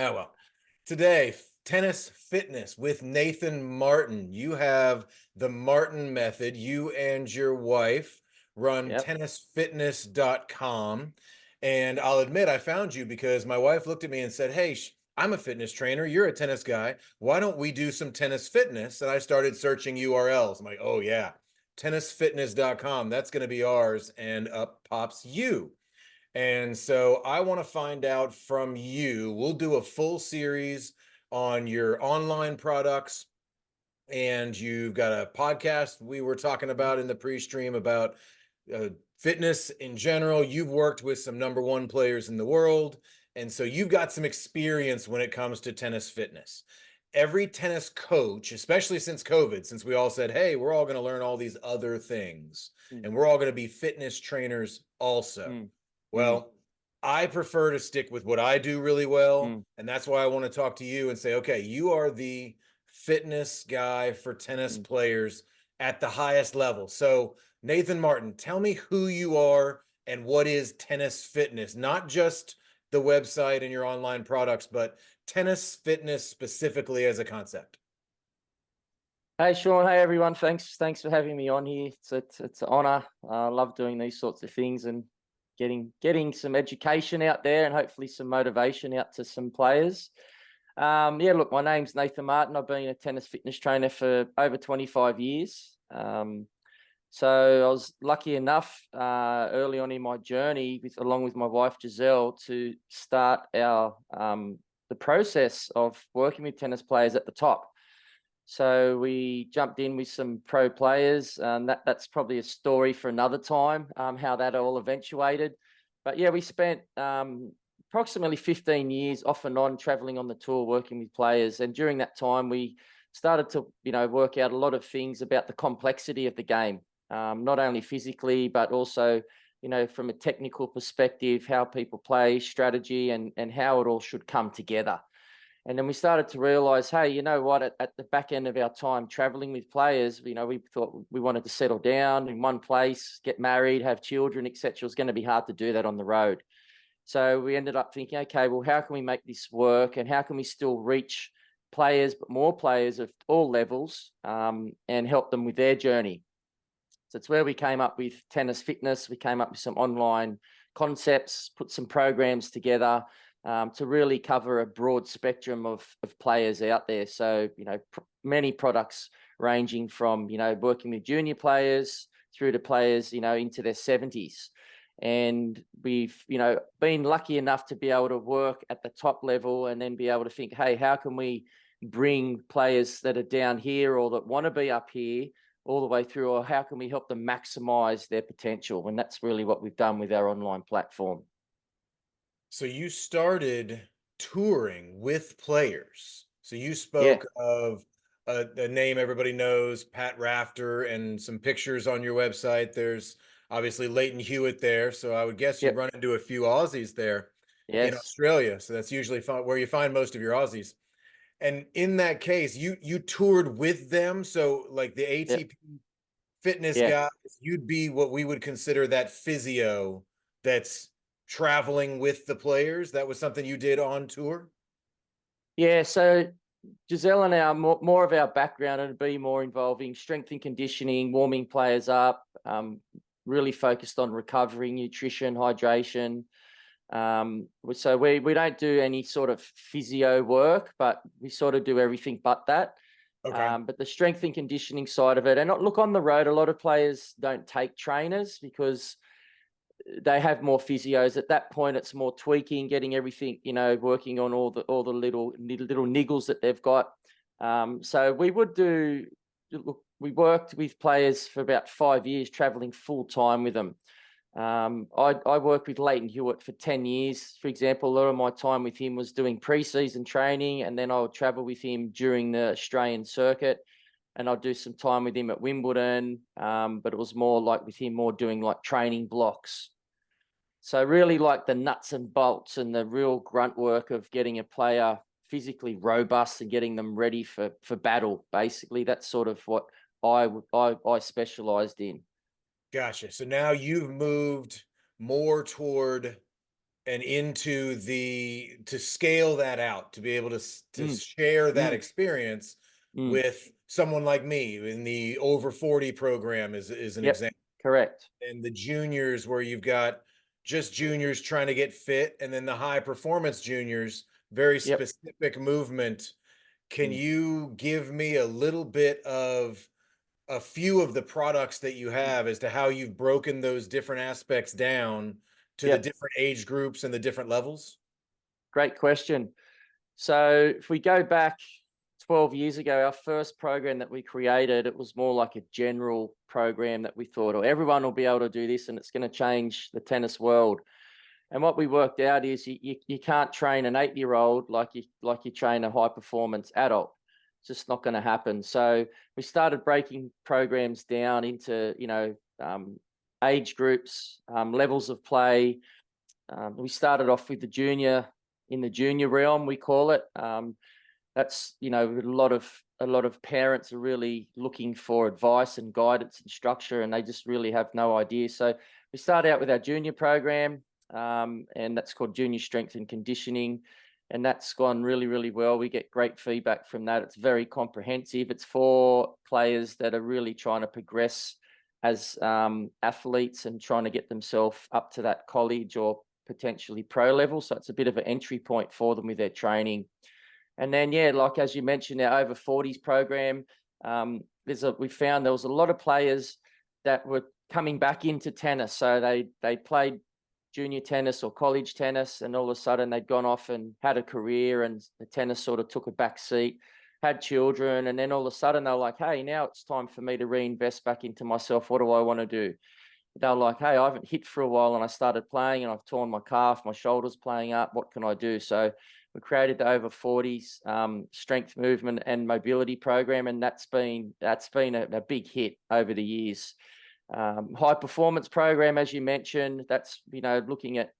Oh, well, today, tennis fitness with Nathan Martin. You have the Martin method. You and your wife run Yep. tennisfitness.com. And I'll admit, I found you because my wife looked at me and said, Hey, I'm a fitness trainer. You're a tennis guy. Why don't we do some tennis fitness? And I started searching URLs. I'm like, oh, yeah, tennisfitness.com. That's going to be ours. And up pops you. And so I want to find out from you. We'll do a full series on your online products, and you've got a podcast we were talking about in the pre-stream about uh, fitness in general. You've worked with some number one players in the world, and so you've got some experience when it comes to tennis fitness. Every tennis coach, especially since COVID, since we all said, hey, we're all going to learn all these other things, Mm, and we're all going to be fitness trainers also. mm, mm, Well, I prefer to stick with what I do really well. mm, And that's why I want to talk to you and say, okay, you are the fitness guy for tennis mm. players at the highest level. So, Nathan Martin, tell me who you are and what is tennis fitness, not just the website and your online products, but tennis fitness specifically as a concept. Hey Sean, hey everyone. Thanks for having me on here. It's an honor. I love doing these sorts of things and getting some education out there and hopefully some motivation out to some players. Yeah, look, my name's Nathan Martin. I've been a tennis fitness trainer for over 25 years. So I was lucky enough early on in my journey, along with my wife Giselle, to start our the process of working with tennis players at the top. So we jumped in with some pro players, and that's probably a story for another time, how that all eventuated. But yeah, we spent approximately 15 years off and on traveling on the tour, working with players. And during that time, we started to, work out a lot of things about the complexity of the game, not only physically, but also, from a technical perspective, how people play, strategy, and how it all should come together. And then we started to realize, hey, you know what, at the back end of our time traveling with players, we thought we wanted to settle down in one place, get married, have children, etc. It was going to be hard to do that on the road. So we ended up thinking, okay, well, how can we make this work, and how can we still reach players, but more players of all levels, and help them with their journey? So it's where we came up with tennis fitness. We came up with some online concepts, put some programs together, to really cover a broad spectrum of players out there. So, many products ranging from, working with junior players through to players, into their 70s. And we've, been lucky enough to be able to work at the top level and then be able to think, hey, how can we bring players that are down here or that want to be up here all the way through, or how can we help them maximize their potential? And that's really what we've done with our online platform. So you started touring with players. So you Yeah, spoke of a name everybody knows, Pat Rafter, and some pictures on your website. There's obviously Leighton Hewitt there. So I would guess you yep, run into a few Aussies there in yes, Australia. So that's usually where you find most of your Aussies. And in that case, you toured with them. So like the yep, ATP fitness yeah. guys, you'd be what we would consider that physio that's traveling with the players. That was something you did on tour. Yeah, so Giselle and our more of our background would be more involving strength and conditioning, warming players up, really focused on recovery, nutrition, hydration. So we don't do any sort of physio work, but we sort of do everything but that. Okay. But the strength and conditioning side of it, and look, on the road, a lot of players don't take trainers because they have more physios. At that point, it's more tweaking, getting everything, working on all the little niggles that they've got. So we would do. Look, we worked with players for about 5 years, traveling full time with them. I worked with Leighton Hewitt for 10 years. For example, a lot of my time with him was doing pre-season training, and then I would travel with him during the Australian circuit, and I'd do some time with him at Wimbledon. But it was more like with him, more doing like training blocks. So really like the nuts and bolts and the real grunt work of getting a player physically robust and getting them ready for battle. Basically, that's sort of what I specialized in. Gotcha. So now you've moved more toward and into to scale that out, to be able to Mm, share that mm, experience mm. with someone like me in the over 40 program is an Yep, example. correct. And the juniors, where you've got just juniors trying to get fit, and then the high performance juniors, very Yep. specific movement. Can Mm, you give me a little bit of a few of the products that you mm. have as to how you've broken those different aspects down to the Yep, different age groups and the different levels? great question. So if we go back 12 years ago, our first program that we created, it was more like a general program that we thought, oh, everyone will be able to do this and it's going to change the tennis world. And what we worked out is you can't train an 8-year-old like you train a high performance adult. It's just not going to happen. So we started breaking programs down into age groups, levels of play. We started off with in the junior realm, we call it. That's a lot of parents are really looking for advice and guidance and structure, and they just really have no idea. So we start out with our junior program, and that's called Junior Strength and Conditioning, and that's gone really, really well. We get great feedback from that. It's very comprehensive. It's for players that are really trying to progress as athletes and trying to get themselves up to that college or potentially pro level. So it's a bit of an entry point for them with their training. And then, yeah, like as you mentioned, our over 40s program, we found there was a lot of players that were coming back into tennis. So they played junior tennis or college tennis, and all of a sudden they'd gone off and had a career, and the tennis sort of took a back seat, had children, and then all of a sudden they're like, hey, now it's time for me to reinvest back into myself. What do I want to do? They're like, hey, I haven't hit for a while and I started playing and I've torn my calf, my shoulder's playing up. What can I do? So we created the over 40s strength, movement and mobility program. And that's been a big hit over the years. High performance program, as you mentioned, that's, looking at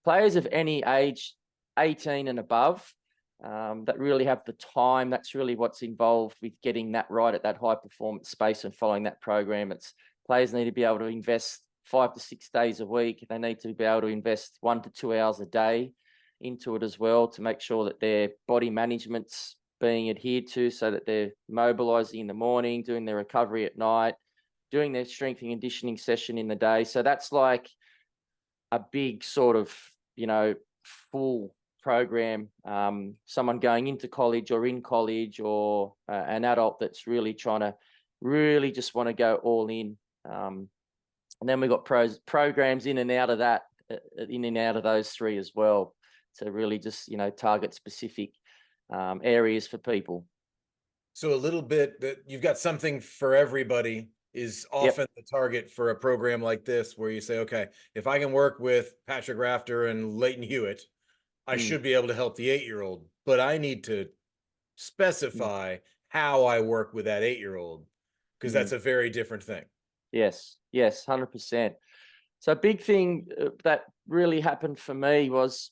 players of any age, 18 and above, that really have the time. That's really what's involved with getting that right at that high performance space and following that program. It's players need to be able to invest 5 to 6 days a week. They need to be able to invest 1 to 2 hours a day into it as well, to make sure that their body management's being adhered to, so that they're mobilizing in the morning, doing their recovery at night, doing their strength and conditioning session in the day. So that's like a big sort of, full program. Someone going into college or in college, or an adult that's really trying to just want to go all in. And then we've got programs in and out of that, in and out of those three as well, to really just, target specific areas for people. So a little bit that you've got something for everybody is Yep. often the target for a program like this, where you say, okay, if I can work with Patrick Rafter and Leighton Hewitt, I Mm, should be able to help the 8-year-old, but I need to mm, specify how I work with that 8-year-old, because mm. that's a very different thing. Yes, yes, 100%. So a big thing that really happened for me was,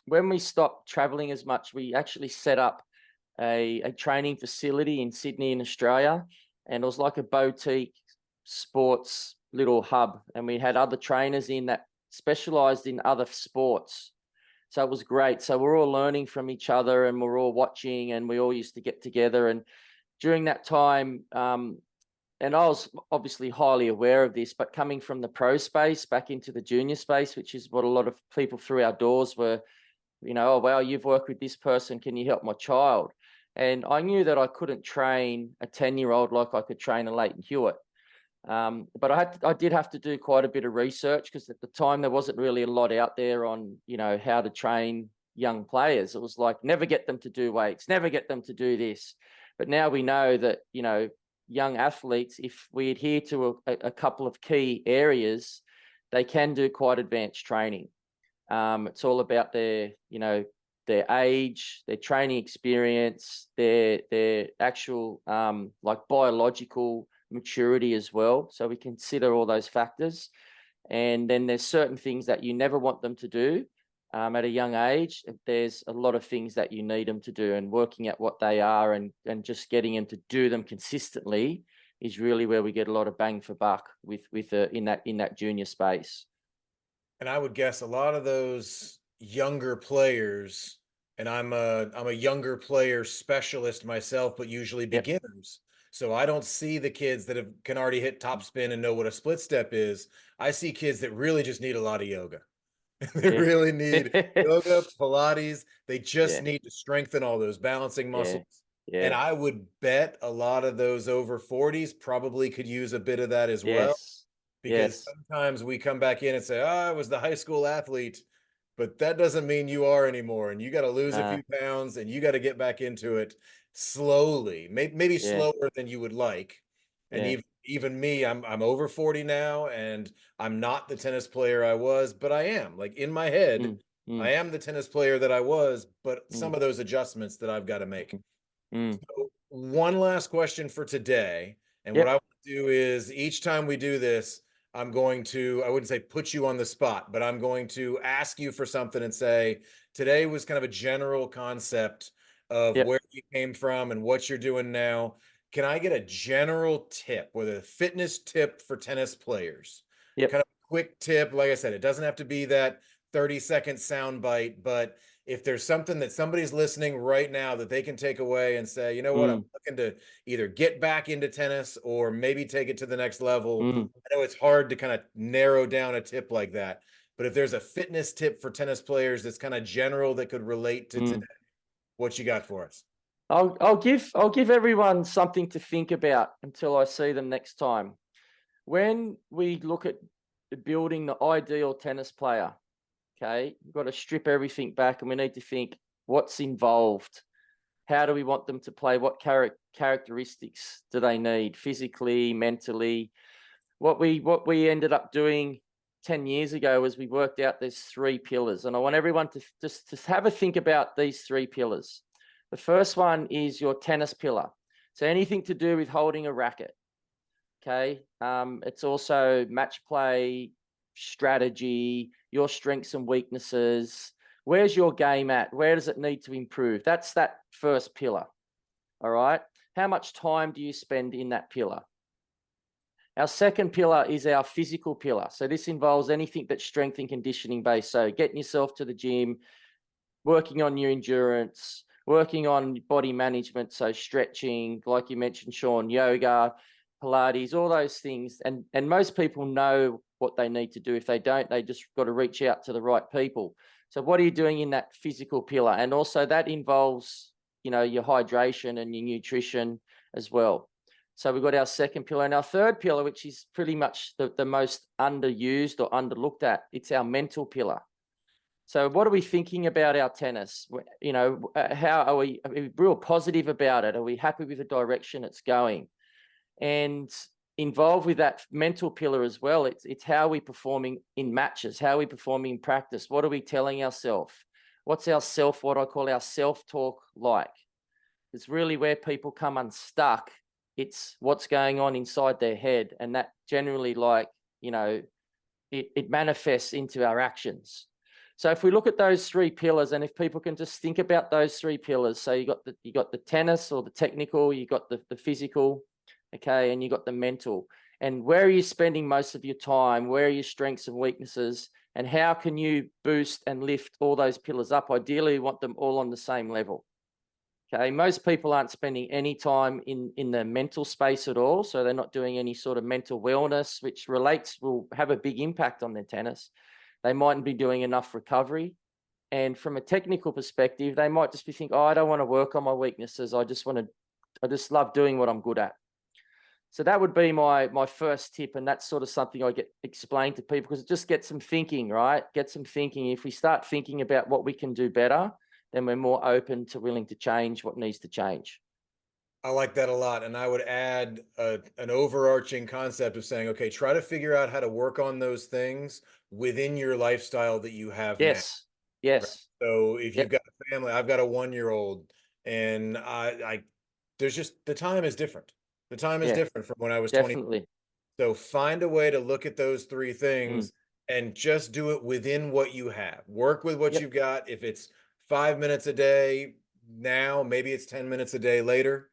when we stopped traveling as much, we actually set up a training facility in Sydney in Australia, and it was like a boutique sports little hub, and we had other trainers in that specialized in other sports. So it was great. So we're all learning from each other, and we're all watching, and we all used to get together. And during that time, and I was obviously highly aware of this, but coming from the pro space back into the junior space, which is what a lot of people through our doors were, oh, wow, you've worked with this person. Can you help my child? And I knew that I couldn't train a 10-year-old like I could train a Leighton Hewitt. But I did have to do quite a bit of research, because at the time there wasn't really a lot out there on, how to train young players. It was like, never get them to do weights, never get them to do this. But now we know that, young athletes, if we adhere to a couple of key areas, they can do quite advanced training. It's all about their age, their training experience, their actual like biological maturity as well. So we consider all those factors. And then there's certain things that you never want them to do at a young age. There's a lot of things that you need them to do, and working at what they are, and just getting them to do them consistently is really where we get a lot of bang for buck with in that junior space. And I would guess a lot of those younger players, and I'm a younger player specialist myself, but usually Yep. beginners. So I don't see the kids that can already hit top spin and know what a split step is. I see kids that really just need a lot of yoga. They Yeah. really need yoga, Pilates. They just Yeah. need to strengthen all those balancing Yeah. muscles. And Yeah. I would bet a lot of those over 40s probably could use a bit of that as well, Yes. because Yes. sometimes we come back in and say, "Oh, I was the high school athlete," but that doesn't mean you are anymore. And you got to lose a Nah. few pounds and you got to get back into it slowly, maybe Yeah. slower than you would like. And Yeah. even me, I'm over 40 now, and I'm not the tennis player I was, but I am. Like in my head, Mm. I Mm. am the tennis player that I was, but some Mm. of those adjustments that I've got to make. Mm. Mm. So one last question for today. And what I Yep. want to do is each time we do this, I'm going to, I wouldn't say put you on the spot, but I'm going to ask you for something and say, today was kind of a general concept of Yep. where you came from and what you're doing now. Can I get a general tip, whether a fitness tip for tennis players? Yep. Kind of a quick tip. Like I said, it doesn't have to be that 30-second sound bite, but if there's something that somebody's listening right now that they can take away and say, you know what, I'm Mm. looking to either get back into tennis or maybe take it to the next level. Mm. I know it's hard to kind of narrow down a tip like that, but if there's a fitness tip for tennis players that's kind of general that could relate to today, Mm. what you got for us? I'll give everyone something to think about until I see them next time. When we look at building the ideal tennis player, okay, we've got to strip everything back and we need to think what's involved. How do we want them to play? What characteristics do they need physically, mentally? What we ended up doing 10 years ago was we worked out there's three pillars, and I want everyone to just have a think about these three pillars. The first one is your tennis pillar. So anything to do with holding a racket. Okay. It's also match play, strategy, your strengths and weaknesses. Where's your game at? Where does it need to improve? That's that first pillar. All right. How much time do you spend in that pillar? Our second pillar is our physical pillar. So this involves anything that's strength and conditioning based. So getting yourself to the gym, working on your endurance, working on body management. So stretching, like you mentioned, Shaun, yoga, Pilates, all those things. And most people know what they need to do. If they don't, they just got to reach out to the right people. So what are you doing in that physical pillar? And also that involves, your hydration and your nutrition as well. So we've got our second pillar, and our third pillar, which is pretty much the most underused or underlooked at. It's our mental pillar. So what are we thinking about our tennis? How are we real positive about it? Are we happy with the direction it's going? And involved with that mental pillar as well, it's how we performing in matches, how we performing in practice. What are we telling ourselves? What's our what I call our self-talk like? It's really where people come unstuck. It's what's going on inside their head. And that generally it manifests into our actions. So if we look at those three pillars, and if people can just think about those three pillars, so you got the tennis or the technical, you got the physical, okay, and you got the mental. And where are you spending most of your time? Where are your strengths and weaknesses? And how can you boost and lift all those pillars up? Ideally, you want them all on the same level. Okay, most people aren't spending any time in the mental space at all, so they're not doing any sort of mental wellness, which will have a big impact on their tennis. They mightn't be doing enough recovery, and from a technical perspective, they might just be thinking, "Oh, I don't want to work on my weaknesses. I just love doing what I'm good at." So that would be my first tip, and that's sort of something I get explained to people because it just gets them thinking, right? Get them thinking. If we start thinking about what we can do better, then we're more open to willing to change what needs to change. I like that a lot. And I would add an overarching concept of saying, okay, try to figure out how to work on those things within your lifestyle that you have now. Yes. Right. Yes. So if you've Yep. got a family, I've got a 1-year-old, and there's just the time is different. The time is Yeah. different from when I was 20. Definitely. So find a way to look at those three Mm. things and just do it within what you have. Work with what Yep. you've got. If it's 5 minutes a day now, maybe it's 10 minutes a day later,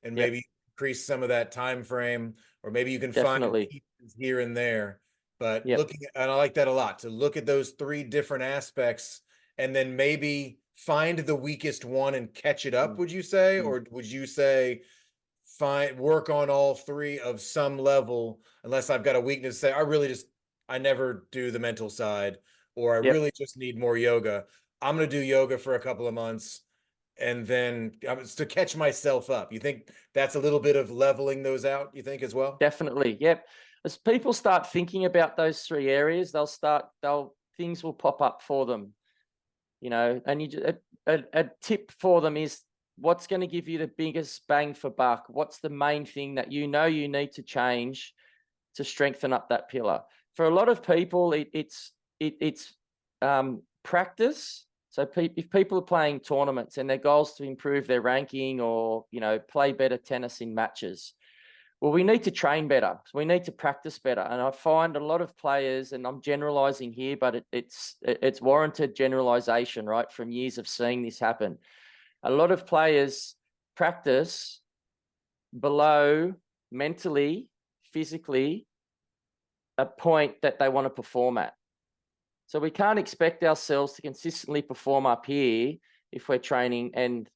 and Yep. maybe increase some of that time frame, or maybe you can find Definitely. pieces here and there. But Yep. looking at, and I like that a lot, to look at those three different aspects and then maybe find the weakest one and catch it up, Mm, would you say? mm. Or would you say work on all three of some level, unless I've got a weakness, say I never do the mental side, or I Yep. really just need more yoga. I'm going to do yoga for a couple of months and then to catch myself up. You think that's a little bit of leveling those out, you think, as well? Definitely. Yep. As people start thinking about those three areas, things will pop up for them, and a tip for them is, what's going to give you the biggest bang for buck? What's the main thing that you need to change to strengthen up that pillar? For a lot of people, it's practice. So if people are playing tournaments and their goals to improve their ranking or play better tennis in matches, well, we need to train better. We need to practice better. And I find a lot of players, and I'm generalizing here, but it's warranted generalization, right? From years of seeing this happen. A lot of players practice below mentally, physically, a point that they want to perform at. So we can't expect ourselves to consistently perform up here if we're training and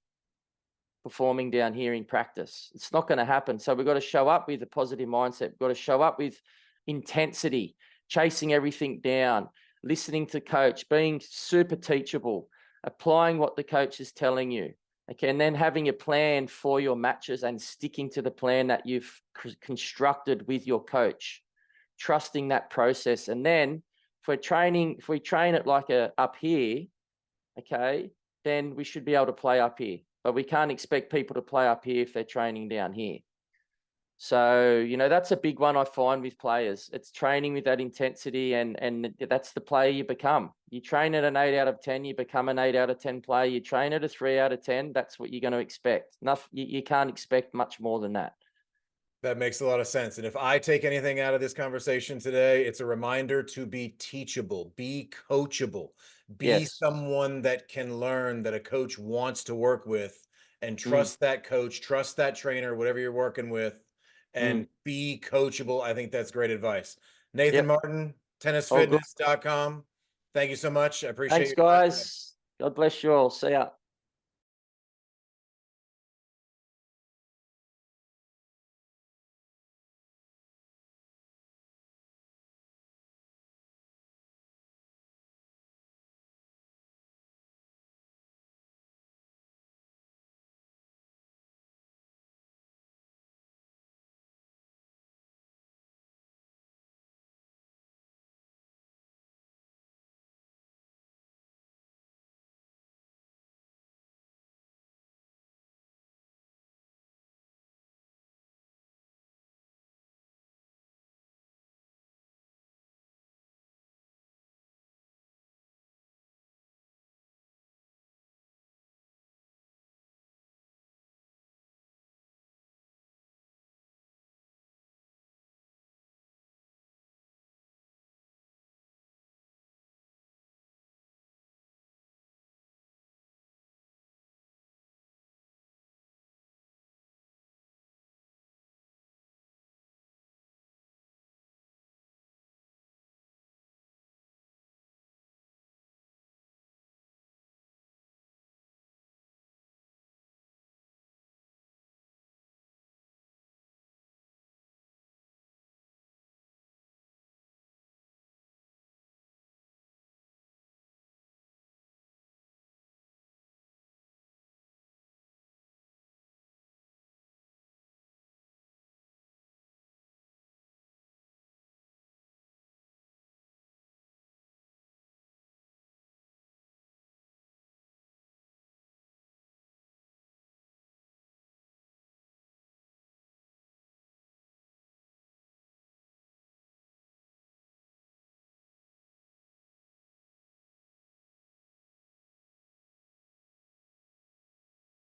performing down here in practice. It's not going to happen. So we've got to show up with a positive mindset. We've got to show up with intensity, chasing everything down, listening to coach, being super teachable, applying what the coach is telling you. Okay, and then having a plan for your matches and sticking to the plan that you've constructed with your coach, trusting that process. And then if we train it like up here, okay, then we should be able to play up here. But we can't expect people to play up here if they're training down here. So, that's a big one I find with players. It's training with that intensity, and that's the player you become. You train at an 8 out of 10, you become an 8 out of 10 player. You train at a 3 out of 10, that's what you're going to expect. You can't expect much more than that. That makes a lot of sense. And if I take anything out of this conversation today, it's a reminder to be teachable, be coachable, be Yes. someone that can learn, that a coach wants to work with, and Mm, trust that coach, trust that trainer, whatever you're working with, and mm. be coachable. I think that's great advice. Nathan Yep. Martin, All good. tennisfitness.com. Thank you so much. I appreciate Thanks, your time today. guys. God bless you all. See ya.